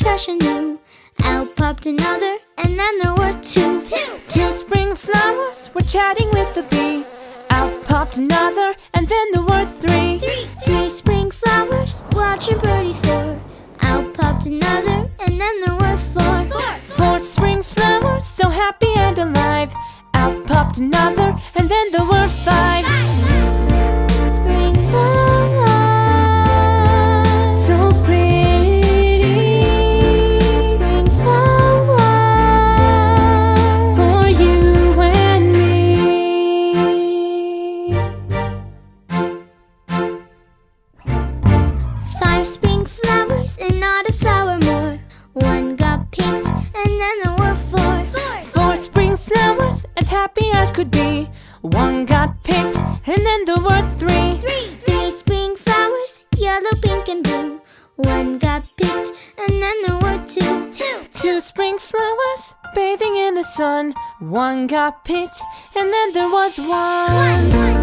fresh and new. Out popped another, and then there were two. Two spring flowers were chatting with the bee. Out popped another, and then there were three. Three spring flowers watching birdie soar. Out popped another, and then there were four. Four spring flowers so happy and alive. Out popped another, and then there were five. Spring flowers, So pretty spring flowers, for you and me. five spring flowers and not a flower more. One got picked, and then there were four. Four spring flowers as happy as could be. One got picked, and then there were three. Three spring flowers, yellow, pink, and blue. One got picked, and then there were two. Two spring flowers bathing in the sun. One got picked, and then there was one.